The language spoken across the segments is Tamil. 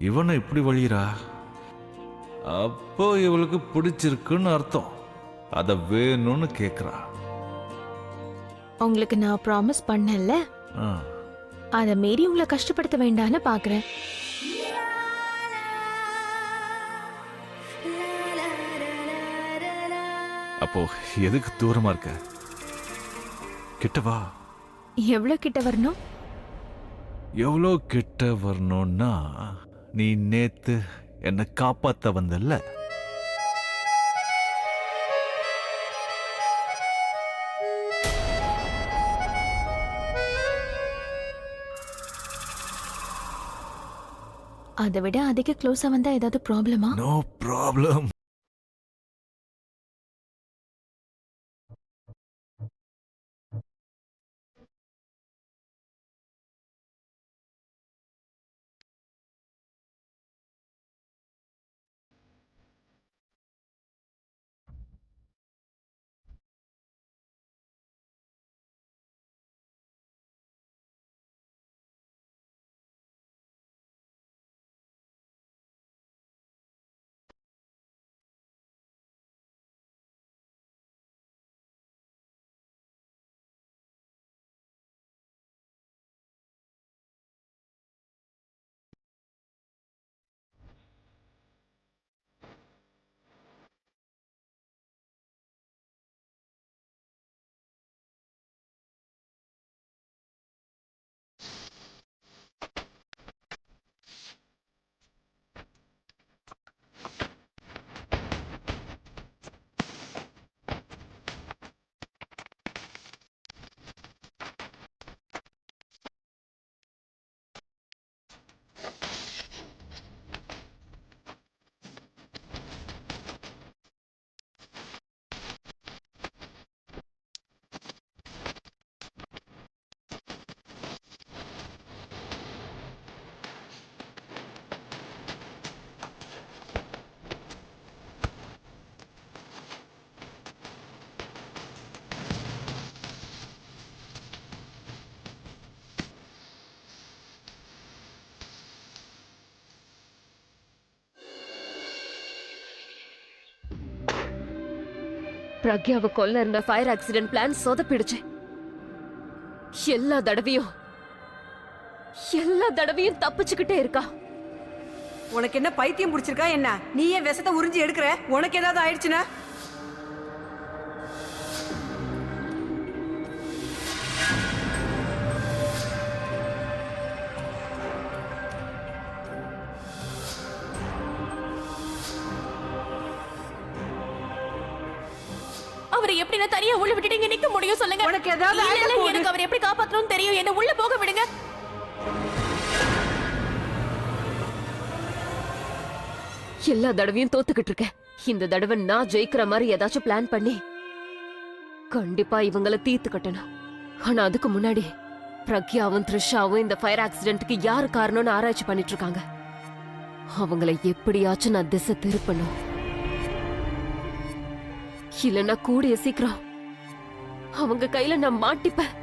இவனை இப்படி வழியிறா, அப்போ இவளுக்கு பிடிச்சிருக்குன்னு அர்த்தம். அத வேணும்னு கேக்குறா. உங்களுக்கு நான் ப்ராமிஸ் பண்ணல, ஆ, அத மீறி உங்களை கஷ்டப்படுத்த வேண்டாம்னு பாக்குறேன். அப்போ எதுக்கு தூரமா இருக்க? கிட்ட வா. எவ்வளவு கிட்ட வரணும்? எவ்வளோ கிட்ட வரணும்னா, நீ நேத்து என்னை காப்பாத்த வந்தல்ல, அதை விட அதிக க்ளோஸா வந்தா ஏதாவது ப்ராப்ளமா? No problem. பிரக்யாவை கொல்ல இருந்த ஃபயர் ஆக்சிடென்ட் பிளான் சொதப்பிடுச்சு. எல்லா தடவையும் தப்பிச்சுக்கிட்டே இருக்கா. உனக்கு என்ன பைத்தியம் பிடிச்சிருக்கா என்ன? நீ ஏன் விஷத்தை உறிஞ்சி எடுக்கிற? உனக்கு ஏதாவது ஆயிடுச்சுன்னா? அவரை எப்படி நான் தனியா உள்ள விட்டுட்டீங்க நிக்க முடியும் சொல்லுங்க. உனக்கு ஏதாவது இல்ல, ஆயிட இல்ல, போகுது. எனக்கு அவரை எப்படி காப்பாத்தணும்னு தெரியும். என்ன உள்ள போக விடுங்க. எல்லா தடவையும் தோத்துக்கிட்டு இருக்கேன். இந்த தடவை நான் ஜெயிக்கிற மாதிரி ஏதாச்சும் பிளான் பண்ணி கண்டிப்பா இவங்கள தீர்த்து கட்டணும். ஆனா அதுக்கு முன்னாடி பிரக்யாவும் த்ரிஷாவும் இந்த ஃபயர் ஆக்சிடென்ட்க்கு யாரு காரணம்னு ஆராய்ச்சி பண்ணிட்டு இருக்காங்க. அவங்கள எப்படியாச்சும் நான் திசை திருப்பணும். இல்லைன்னா கூடிய சீக்கிரம் அவங்க கையில நான் மாட்டிப்பேன்.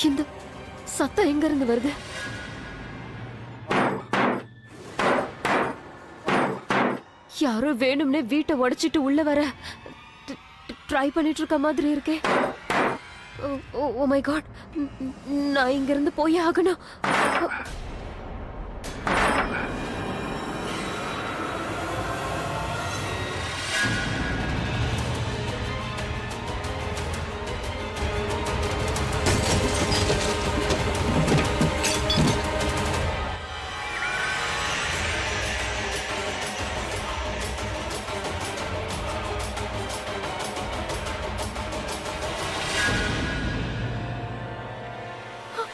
இந்த சத்தம் எங்க இருந்து வருது? யாரோ வேணும்னே வீட்டை உடைச்சிட்டு உள்ள வர ட்ரை பண்ணிட்டு இருக்க மாதிரி இருக்கே. ஓ மை காட், நான் இங்க இருந்து போய் ஆகணும்.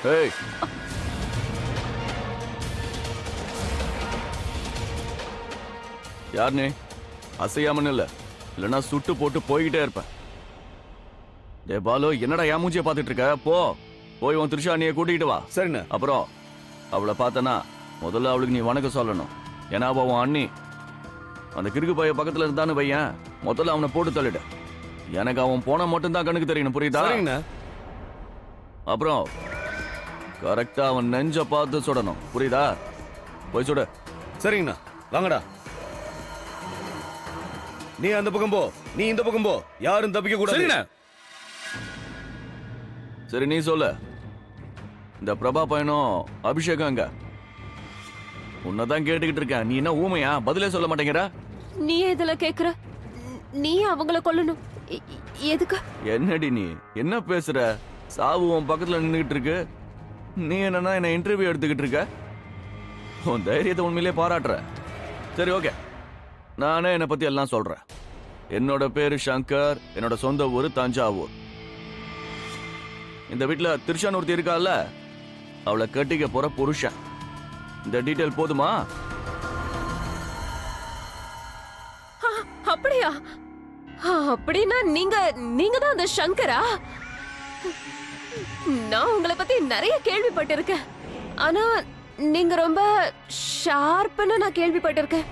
ஏய், யார் நீ? அசையாமன்னு இல்ல, இல்லைன்னா சுட்டு போட்டு போய்கிட்டே இருப்பேன். டே பாலு, என்னடா ஏன் மூஞ்சிய பாத்துட்டு இருக்க? போ. போய் உன் த்ரிஷா நீ கூட்டிகிட்டு வா. சரிண்ணே. அப்புறம் அவளை பார்த்தனா முதல்ல அவளுக்கு நீ வணக்கம் சொல்லணும். ஏன்னா அவ உன் அண்ணி. அந்த கிறுக்கு பைய பக்கத்துல இருந்தான்னு பையன், முதல்ல அவனை போட்டு தள்ளிடு. எனக்கு அவன் போனா மட்டும்தான் கண்ணுக்கு தெரியணும், புரியுதா? சரிங்கண்ணா. அப்புறம் கரெக்டா அவன் நெஞ்ச பார்த்து சுடணும், புரியுதா? போய் சுடு. சரிங்கண்ணா. வாங்கடா. நீ அந்த பக்கம் போ, நீ இந்த பக்கம் போ. யாரும் தப்பிக்க கூடாது. சரி நீ சொல்லு, இந்த பிரபா பையனும் அபிஷேகம் எங்க? உன்னதான் கேட்டுக்கிட்டு இருக்கேன். நீ என்ன ஊமையா? பதிலே சொல்ல மாட்டேங்கிற. நீ இதுல கேக்குற? நீ அவங்கள கொல்லணும். எதுக்கு? என்னடி நீ என்ன பேசுற? சாவு உன் பக்கத்துல நின்றுகிட்டு இருக்கு. நீ என்னன்னா என்ன இன்டர்வியூ எடுத்துக்கிட்டு இருக்க? உன் தைரியத்தை உண்மையிலே பாராட்டுற. சரி ஓகே, நானே என்னை பத்தி எல்லாம் சொல்றேன். என்னோட பேரு சங்கர். என்னோட சொந்த ஊரு தஞ்சாவூர். இந்த வீட்டுல திரிஷான்னு ஒருத்தி இருக்கால, அவளை கட்டிக்க போற புருஷன். இந்த டீட்டெயில் போதுமா? அப்படியா? அப்படின்னா நீங்க தான் அந்த சங்கரா? நான் உங்களை பத்தி நிறைய கேள்விப்பட்டிருக்கேன். ஆனா நீங்க ரொம்ப ஷார்ப்னு நான் கேள்விப்பட்டிருக்கேன்.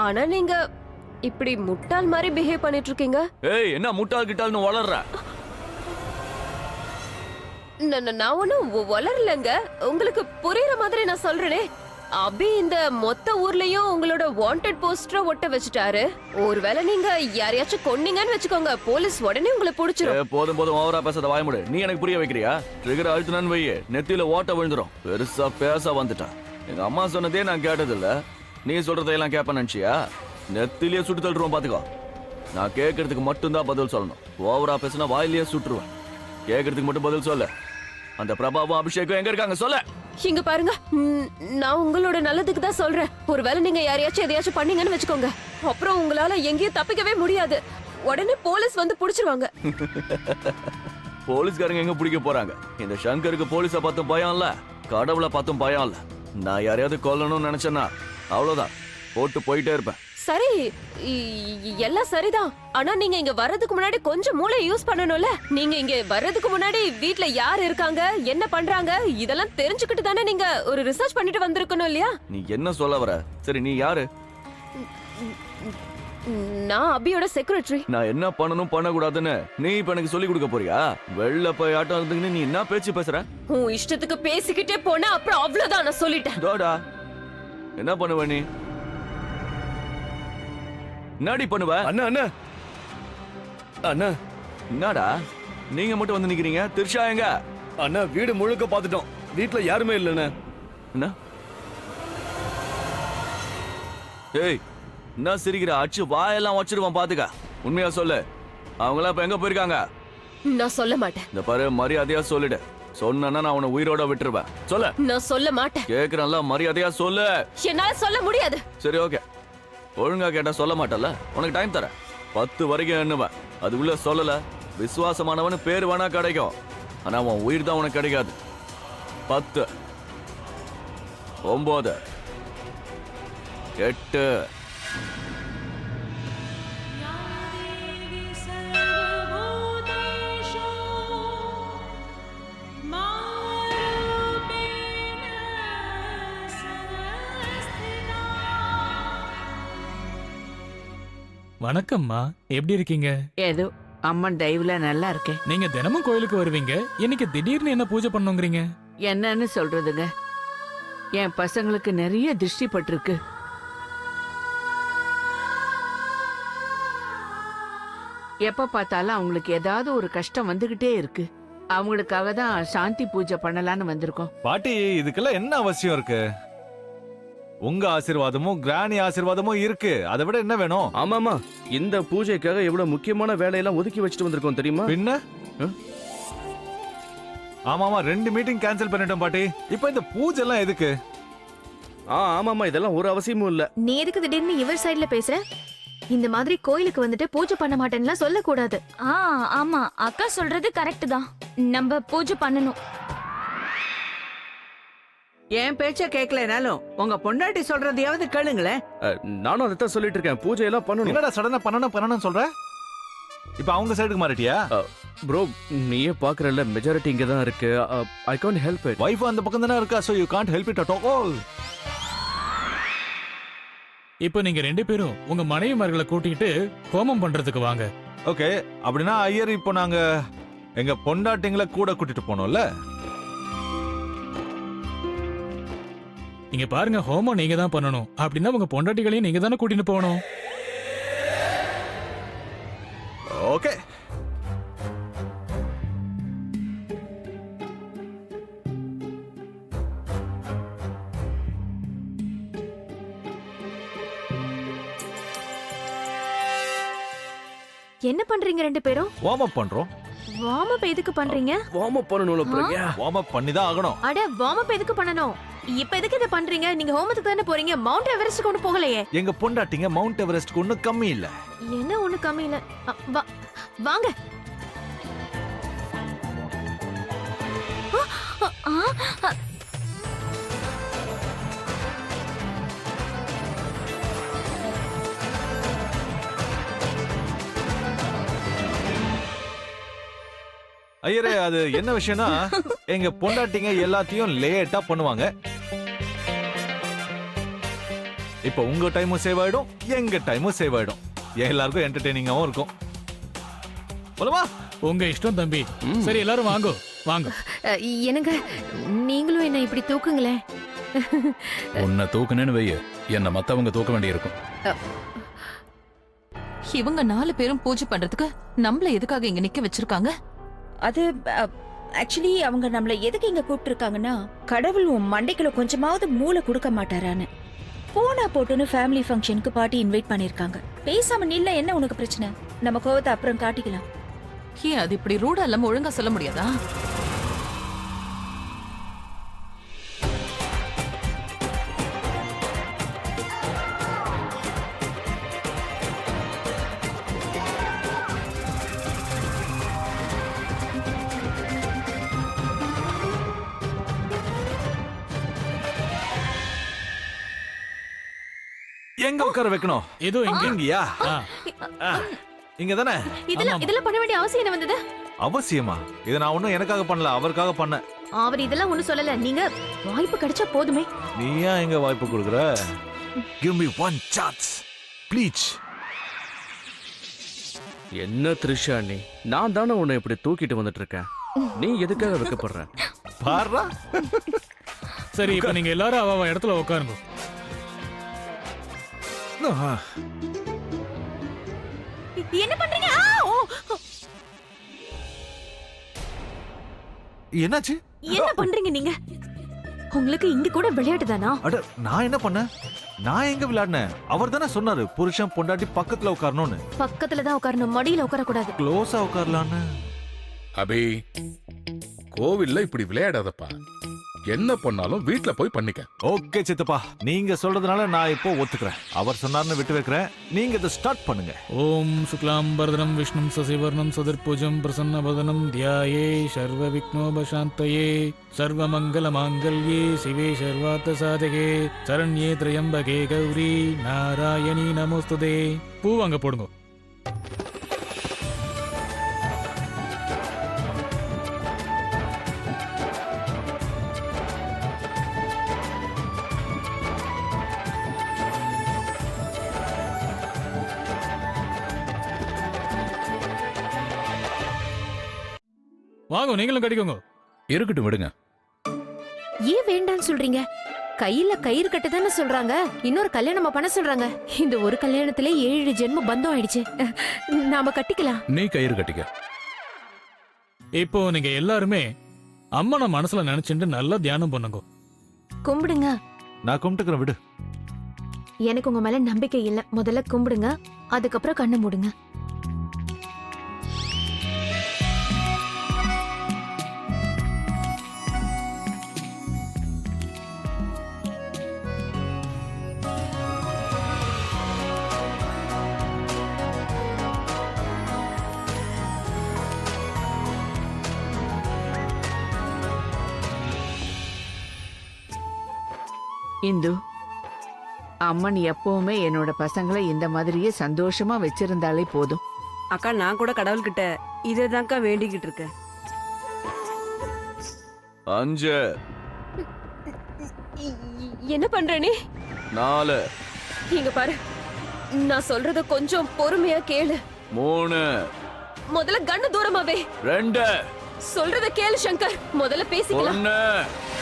ஆனா நீங்க இப்படி முட்டாள் மாதிரி பிஹேவ் பண்ணிட்டு இருக்கீங்க. ஏய், என்ன முட்டாள் கிட்டால்னு வளர்ற? நான் ஒன்னும் வளரலங்க. உங்களுக்கு புரியுற மாதிரி நான் சொல்றேனே. அபி இந்த மொத்த ஊர்லயும் உங்களோட வாண்டட் போஸ்டரை ஒட்ட வச்சுட்டாரு. ஒருவேளை நீங்க யாரையாச்சும் கொன்னீங்கன்னு வச்சுக்கோங்க, போலீஸ் உடனே உங்களை புடிச்சிரும். போதும் போதும், ஓவரா பேசாத, வாய மூடு. நீ எனக்கு புரிய வைக்கிறியா? ட்ரிகர் அழுத்தினான்னு வையே, நெத்தியில ஓட்ட விழுந்துரும். பெருசா பேச வந்துட்டான். எங்க அம்மா சொன்னதே நான் கேட்டதில்ல. நீ சொல்றதையெல்லாம் கேப்ப நினைச்சியா? நெத்திலேயே சுட்டு தள்ளுருவோம், பாத்துக்கோ. நான் கேட்கறதுக்கு மட்டும்தான் பதில் சொல்லணும். ஓவரா பேசினா வாயிலேயே சுட்டுருவேன். கேட்கறதுக்கு மட்டும் பதில் சொல்ல. அந்த பிரபாவும் அபிஷேகம் எங்க இருக்காங்க சொல்ல. இங்க பாருங்க, நான் உங்களோட நல்லதுக்கு தான் சொல்றேன். ஒருவேளை நீங்க யாரையாச்சும் எதையாச்சும் பண்ணீங்கன்னு வச்சுக்கோங்க, அப்புறம் உங்களால எங்கேயும் தப்பிக்கவே முடியாது. உடனே போலீஸ் வந்து புடிச்சிருவாங்க. போலீஸ்காரங்க எங்க பிடிக்க போறாங்க? இந்த சங்கருக்கு போலீஸை பார்த்தும் பயம் இல்ல, கடவுளை பார்த்தும் பயம் இல்ல. நான் யாரையாவது கொல்லணும்னு நினைச்சேன்னா அவ்வளவுதான், போட்டு போயிட்டே இருப்பேன். சரி, எல்லாம் சரிதான். ஆனா நீங்க இங்க வர்றதுக்கு முன்னாடி கொஞ்சம் மூளை யூஸ் பண்ணணும்ல. நீங்க இங்க வர்றதுக்கு முன்னாடி வீட்ல யார் இருக்காங்க, என்ன பண்றாங்க, இதெல்லாம் தெரிஞ்சுக்கிட்டு தானே நீங்க ஒரு ரிசர்ச் பண்ணிட்டு வந்திருக்கணும் இல்லையா? நீ என்ன சொல்ல வர? சரி நீ யாரு? நான் அபியோட செக்ரட்டரி. நான் என்ன பண்ணணும் பண்ணக்கூடாதுன்னு நீ இப்ப எனக்கு சொல்லி கொடுக்க போறியா? வெளில போய் ஆட்டம் இருந்துங்கன்னு நீ என்ன பேச்சு பேசுற? உன் இஷ்டத்துக்கு பேசிக்கிட்டே போனா அப்புறம் அவ்வளவுதான், நான் சொல்லிட்டேன். டோடா, என்ன பண்ணுவ நீ? என்னடி பண்ணுவ? அண்ணா அண்ணா அண்ணா என்னடா நீங்க மட்டும் வந்து நிக்கிறீங்க? திரிஷா எங்க? அண்ணா, வீடு முழுக்க பார்த்துட்டோம். வீட்டுல யாருமே இல்லைண்ணே. என்ன? ஏய், என்ன சிரிக்கிற? அச்சு வாயெல்லாம் வச்சிருவான், பாத்துக்க. உண்மையா சொல்லு, அவங்களாம் இப்ப எங்க போயிருக்காங்க? நான் சொல்ல மாட்டேன். இந்த பாரு, மரியாதையா சொல்லிடு. சொன்னா நான் அவனை உயிரோட விட்டுருவேன். சொல்ல. நான் சொல்ல மாட்டேன். கேக்குறேன்ல, மரியாதையா சொல்லு. என்னால சொல்ல முடியாது. சரி ஓகே, ஒழுங்கா கேட்டா சொல்ல மாட்டல. உனக்கு டைம் தரேன், 10 வரைக்கும் எண்ணுவேன். அதுக்குள்ள சொல்லல, விசுவாசமானவனு பேர் வேணா கிடைக்கும், ஆனா உன் உயிர் தான் உனக்கு கிடைக்காது. 10, 9, 8. வணக்கம்மா, எப்படி இருக்கீங்க? ஏதோ அம்மன் தயவுல நல்லா இருக்கேன். நீங்க தினமும் கோயிலுக்கு வருவீங்க, இன்னைக்கு திடீர்னு என்ன பூஜை பண்ணுங்கிறீங்க? என்னன்னு சொல்றதுங்க, என் பசங்களுக்கு நிறைய திருஷ்டி பட்டிருக்கு. எப்ப பார்த்தாலும் அவங்களுக்கு ஏதாவது ஒரு கஷ்டம் வந்துகிட்டே இருக்கு. அவங்களுக்காக தான் சாந்தி பூஜை பண்ணலான்னு வந்திருக்கோம். பாட்டி, இதுக்கெல்லாம் என்ன அவசியம் இருக்கு? உங்க ஆசீர்வாதமும் கிராணி ஆசீர்வாதமும் இருக்கு, அதை விட என்ன வேணும்? ஆமாமா, இந்த பூஜைக்காக எவ்வளவு முக்கியமான வேலையெல்லாம் ஒதுக்கி வச்சுட்டு வந்திருக்கோம் தெரியுமா? பின்ன ஆமாமா, 2 மீட்டிங் கேன்சல் பண்ணிட்டோம் பாட்டி. இப்போ இந்த பூஜை எல்லாம் எதுக்கு? ஆமாமா, இதெல்லாம் ஒரு அவசியமும் இல்ல. நீ எதுக்கு திடீர்னு இவர் சைடுல பேசுற? இந்த மாதிரி கோயிலுக்கு வந்துட்டு பூஜை பண்ண மாட்டேன்னுலாம் சொல்லக்கூடாது. ஆமா, அக்கா சொல்றது கரெக்ட் தான். நம்ம பூஜை பண்ணணும். என் பேச்ச கேட்கலனாலும் உங்க பொண்டாட்டி சொல்றதையாவது கேளுங்களேன். நானும் அதைத்தான் சொல்லிட்டு இருக்கேன், பூஜை எல்லாம் பண்ணணும். என்னடா சடனா பண்ணணும் சொல்ற? இப்ப அவங்க சைடுக்கு மாறிட்டியா? ப்ரோ நீயே பாக்குறல்ல மெஜாரிட்டி இங்க தான் இருக்கு. I can't help it. Wife அந்த பக்கம் தானே இருக்கா, so you can't help it at all. இப்போ நீங்க 2 பேரும் உங்க மனைவிமார்களை கூட்டிட்டு ஹோமம் பண்றதுக்கு வாங்க. ஓகே, அப்படின்னா ஐயர் இப்போ நாங்க எங்க பொண்டாட்டிங்களை கூட கூட்டிட்டு போனோம்ல. இங்க பாருங்க, ஹோமம் நீங்க தான் பண்ணணும். அப்படின்னா உங்க பொண்டாட்டிகளையும் நீங்க தானே கூட்டிட்டு போகணும். ஓகே. என்ன பண்றீங்க 2 பேரும்? வார்ம் அப் பண்றோம். வார்ம் அப் எதுக்கு பண்றீங்க? வார்ம் அப் பண்ணணும்ல பிரக்யா. வார்ம் அப் பண்ணி தான் ஆகணும். அட வார்ம் அப் எதுக்கு பண்ணணும்? இப்ப எதுக்கு இத பண்றீங்க? நீங்க ஹோமத்துக்கு தானே போறீங்க, மவுண்ட் எவரெஸ்ட் கொண்டு போகலையே. எங்க பொண்டாட்டிங்க மவுண்ட் எவரெஸ்ட்க்கு ஒன்னும் கம்மி இல்ல. என்ன ஒண்ணு கம்மி இல்ல. வாங்க. ஐயரே, அது என்ன விஷயம்னா எங்க பொண்டாட்டிங்க எல்லாத்தையும் லேட்டா பண்ணுவாங்க. இப்போ உங்க டைமும் சேவ் ஆயிடும், எங்க டைமும் சேவ் ஆயிடும். எல்லாருக்கும் என்டர்டெய்னிங்காவும் இருக்கும். போலாமா? உங்க இஷ்டம் தம்பி. சரி எல்லாரும் வாங்க வாங்க. என்னங்க நீங்களும் என்ன இப்படி தூக்குங்களேன். உன்னை தூக்குனேன்னு வைய, என்ன மத்தவங்க தூக்க வேண்டியிருக்கும். இவங்க 4 பேரும் பூஜை பண்றதுக்கு நம்மள எதுக்காக இங்க நிக்க வச்சிருக்காங்க? அது ஆக்சுவலி அவங்க நம்மள எதுக்கு இங்க கூப்பிட்டுருக்காங்கன்னா, கடவுள் உன் மண்டைக்குள்ள கொஞ்சமாவது மூளை கொடுக்க மாட்டாரான்னு. போனா போட்டுன்னு ஃபேமிலி ஃபங்க்ஷனுக்கு பார்ட்டி இன்வைட் பண்ணிருக்காங்க. பேசாம நில்ல, என்ன உனக்கு பிரச்சனை? நம்ம கோவத்தை அப்புறம் காட்டிக்கலாம். ஏன் அது இப்படி ரூடா இல்லாம ஒழுங்கா சொல்ல முடியாதா? எங்க உட்கார வைக்கணும்? ஏதோ இங்கயா? இங்க தானே. இதெல்லாம் பண்ண வேண்டிய அவசியம் என்ன வந்தது? அவசியமா? இத நான் ஒண்ணும் எனக்காக பண்ணல, அவருக்காக பண்ண. அவர் இதெல்லாம் ஒண்ணு சொல்லல. நீங்க வாய்ப்பு கிடைச்சா போதுமே. நீ ஏன் எங்க வாய்ப்பு கொடுக்குற? Give me one chance, please. என்ன த்ரிஷா நீ? நான் தானே உன்னை இப்படி தூக்கிட்டு வந்துட்டு இருக்கேன். நீ எதுக்காக வைக்கப்படுற? பாருடா. சரி, இப்போ நீங்க எல்லாரும் அவ இடத்துல உட்காருங்க. என்ன பண்றீங்க? என்னாச்சு? என்ன பண்றீங்க நீங்க? உங்களுக்கு இங்க கூட விளையாட்டு தானா? அட நான் என்ன பண்ணேன்? நான் எங்க விளையாடினேன்? அவர் தானே சொன்னாரு புருஷன் பொண்டாட்டி பக்கத்துல உட்காரணும்னு. பக்கத்துல தான் உட்காரணும், மடியில உட்கார கூடாது. க்ளோஸா உட்காரலான்னு. அபி, கோவில்ல இப்படி விளையாடாதப்பா. என்ன பண்ணாலும் வீட்ல போய் பண்ணிக்க. ஓகே சித்தப்பா, நீங்க சொல்றதுனால நான் இப்போ ஒத்துக்கிறேன். அவர் சொன்னார்னு விட்டு வைக்கிறேன். நீங்க இதை ஸ்டார்ட் பண்ணுங்க. ஓம் சுக்லாம்பரதனம் விஷ்ணும் சசிவர்ணம் சதுர்புஜம் பிரசன்னவதனம் தியாயே சர்வ விக்னோபசாந்தயே சர்வமங்கல மாங்கல்யே சிவே சர்வார்த்த சாதகே சரண்யே திரையம்பகே கௌரி நாராயணி நமோஸ்துதே. பூ அங்க போடுங்க. வாங்க, நீங்களும் கட்டிக்கோங்க. இருக்கட்டும், விடுங்க. ஏன் வேண்டாம்னு சொல்றீங்க? கையில கயிறு கட்ட தானே சொல்றாங்க. இன்னொரு கல்யாணமா பண்ண சொல்றாங்க. இந்த ஒரு கல்யாணத்திலே 7 ஜென்ம பந்தம் ஆயிடுச்சு. நாம கட்டிக்கலாம். நீ கயிறு கட்டிக்க. இப்போ நீங்க எல்லாருமே அம்மனை மனசுல நினைச்சுட்டு நல்லா தியானம் பண்ணுங்க. கும்பிடுங்க. நான் கும்பிட்டுக்கிறேன், விடு. எனக்கு உங்க மேல நம்பிக்கை இல்ல. முதல்ல கும்பிடுங்க, அதுக்கப்புறம் கண்ணை மூடுங்க. இந்து, அம்மன் எப்பவுமே என்னோட பசங்களை இந்த மாதிரியே சந்தோஷமா வச்சிருந்தாலே போதும். அக்கா நான் கூட கடவுள்கிட்ட இதை தான்க்கா வேண்டிக்கிட்டு இருக்கேன். 5 என்ன பண்ற நீ? 4 இங்க பாரு, நான் சொல்றத கொஞ்சம் பொறுமையா கேளு. 3 முதல்ல கண்ணு தூரமாவே. 2 சொல்றத கேளு சங்கர், முதல்ல பேசிக்கலாம். 1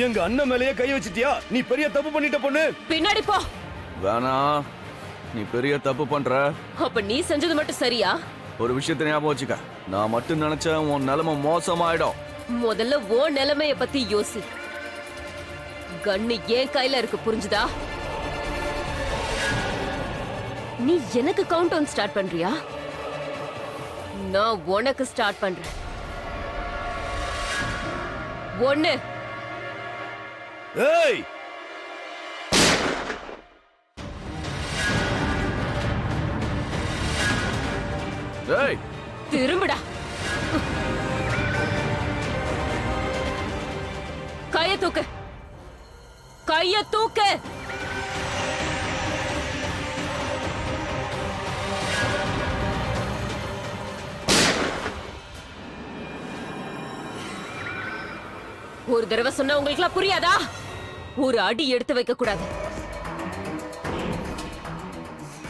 எங்க அண்ணன் மேலேயே கை வச்சிட்டியா? நீ பெரிய தப்பு பண்ணிட்ட பொண்ணு. பின்னாடி போ. வேணா, நீ பெரிய தப்பு பண்ற. அப்ப நீ செஞ்சது மட்டும் சரியா? ஒரு விஷயத்தை ஞாபகம் வச்சுக்க, நான் மட்டும் நினைச்சேன் உன் நிலைமை மோசமாயிடும். முதல்ல ஓ நிலைமைய பத்தி யோசி. கண்ணு ஏன் கையில இருக்கு, புரிஞ்சுதா? நீ எனக்கு கவுண்ட் டவுன் ஸ்டார்ட் பண்றியா? நான் உனக்கு ஸ்டார்ட் பண்றேன். 1 ஏய், ஏய், திரும்புடா. கைய தூக்கு, கைய தூக்கு. ஒரு தடவை சொன்னா உங்களுக்குலாம் புரியாதா? ஒரு அடி எடுத்து வைக்க கூடாது.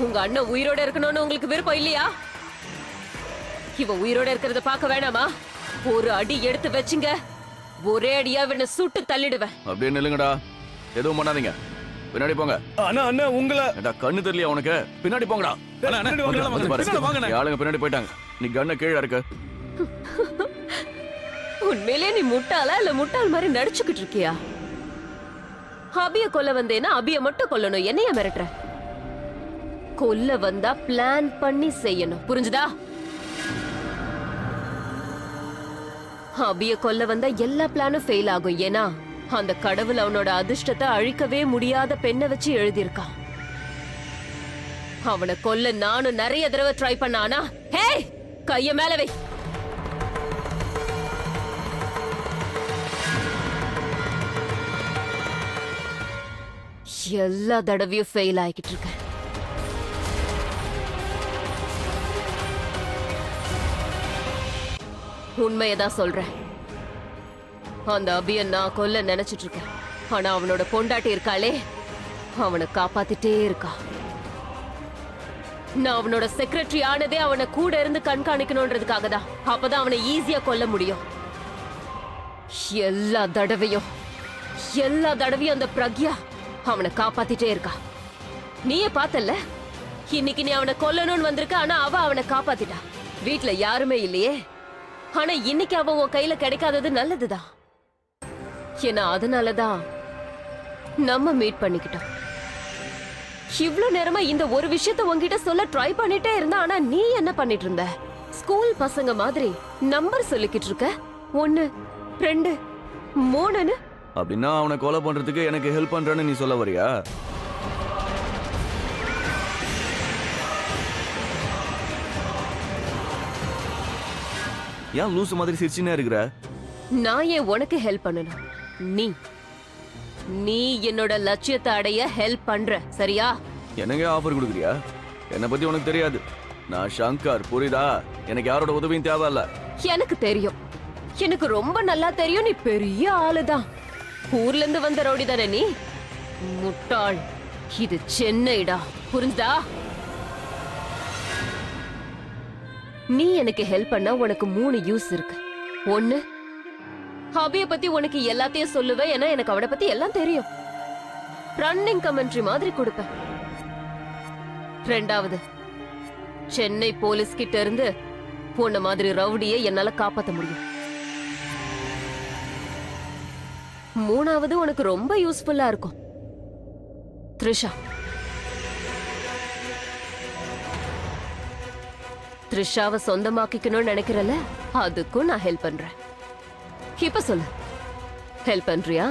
உங்க அண்ணன் உயிரோட இருக்கணும்னு உங்களுக்கு விருப்பம் இல்லையா? இவ உயிரோட இருக்கிறத பார்க்க வேணாமா? ஒரு அடி எடுத்து வச்சுங்க, ஒரே அடியா இவனை சுட்டு தள்ளிடுவேன். அப்படியே நில்லுங்கடா, எதுவும் பண்ணாதீங்க. பின்னாடி போங்க. அண்ணா அண்ணா உங்களை கண்ணு தெரியலையா உனக்கு? பின்னாடி போங்கடா. ஆளுங்க பின்னாடி போயிட்டாங்க. நீ கண்ண கீழே இருக்க. உண்மையிலே நீ முட்டாளா இல்ல முட்டாள் மாதிரி நடிச்சுக்கிட்டு இருக்கியா? அபிய கொல்ல வந்தேன்னா அபிய மட்டும் கொல்லணும், என்னைய மிரட்டுற? கொல்ல வந்தா பிளான் பண்ணி செய்யணும், புரிஞ்சுதா? அபிய கொல்ல வந்தா எல்லா பிளானும் ஃபெயில் ஆகும். ஏன்னா அந்த கடவுள் அவனோட அதிர்ஷ்டத்தை அழிக்கவே முடியாத பெண்ணை வச்சு எழுதியிருக்கான். அவனை கொல்ல நானும் நிறைய தடவை ட்ரை பண்ணானா. ஹே, கைய மேல வை. எல்லா தடவையும் ஃபெயில் ஆகிட்டு இருக்க. உண்மையதான் சொல்றேன். அந்த அபிய நான் கொல்ல நினைச்சிட்டு இருக்கேன். ஆனா அவனோட பொண்டாட்டி இருக்காளே, அவனை காப்பாத்திட்டே இருக்கா. நான் அவனோட செக்ரட்டரி ஆனதே அவனை கூட இருந்து கண்காணிக்கணும்ன்றதுக்காக தான். அப்பதான் அவனை ஈஸியா கொல்ல முடியும். எல்லா தடவையும் அந்த பிரக்யா அவனை காப்பாத்திட்டே இருக்கா. நீயே பார்த்தல்ல, இன்னைக்கு நீ அவனை கொல்லணும்னு வந்திருக்க, ஆனா அவ அவனை காப்பாத்திட்டா. வீட்டுல யாருமே இல்லையே, ஆனா இன்னைக்கு அவ உன் கையில கிடைக்காதது நல்லதுதான். ஏன்னா அதனாலதான் நம்ம மீட் பண்ணிக்கிட்டோம். இவ்ளோ நேரமா இந்த ஒரு விஷயத்த உன்கிட்ட சொல்ல ட்ரை பண்ணிட்டே இருந்தா, ஆனா நீ என்ன பண்ணிட்டு இருந்த? ஸ்கூல் பசங்க மாதிரி நம்பர் சொல்லிக்கிட்டு இருக்க. 1 2 3ன்னு. அப்படின்னா அவனை கொலை பண்றதுக்கு எனக்கு ஹெல்ப் பண்றேன்னு நீ சொல்ல வரியா? ஏன் லூசு மாதிரி சிரிச்சுனே இருக்கிற? நான் ஏன் உனக்கு ஹெல்ப் பண்ணணும்? நீ என்னோட லட்சியத்தை அடைய ஹெல்ப் பண்ற, சரியா? எனக்கு ஆஃபர் கொடுக்குறியா? என்னை பத்தி உனக்கு தெரியாது. நான் சங்கர், புரியுதா? எனக்கு யாரோட உதவியும் தேவையில்ல. எனக்கு தெரியும், எனக்கு ரொம்ப நல்லா தெரியும். நீ பெரிய ஆளுதான். ஊர்ல இருந்து வந்த ரவுடி தானே நீ? முட்டாள். இது சென்னைடா, புரிஞ்சுதா? நீ எனக்கு ஹெல்ப் பண்ணா உனக்கு 3 யூஸ் இருக்கு. 1, அபிய பத்தி உனக்கு எல்லாத்தையும் சொல்லுவேன், ஏன்னா எனக்கு அவட பத்தி எல்லாம் தெரியும். ரன்னிங் கமெண்ட்ரி மாதிரி கொடுப்பேன். 2வது, சென்னை போலீஸ் கிட்ட இருந்து உன்ன மாதிரி ரவுடியை என்னால காப்பாத்த முடியும். 3வது உனக்கு ரொம்ப யூஸ்ஃபுல்லா இருக்கும். த்ரிஷா, த்ரிஷாவை சொந்தமாக்கிக்கணும்னு நினைக்கிறல, அதுக்கும் நான் ஹெல்ப் பண்றேன். இப்ப சொல்லு, ஹெல்ப் பண்றியா?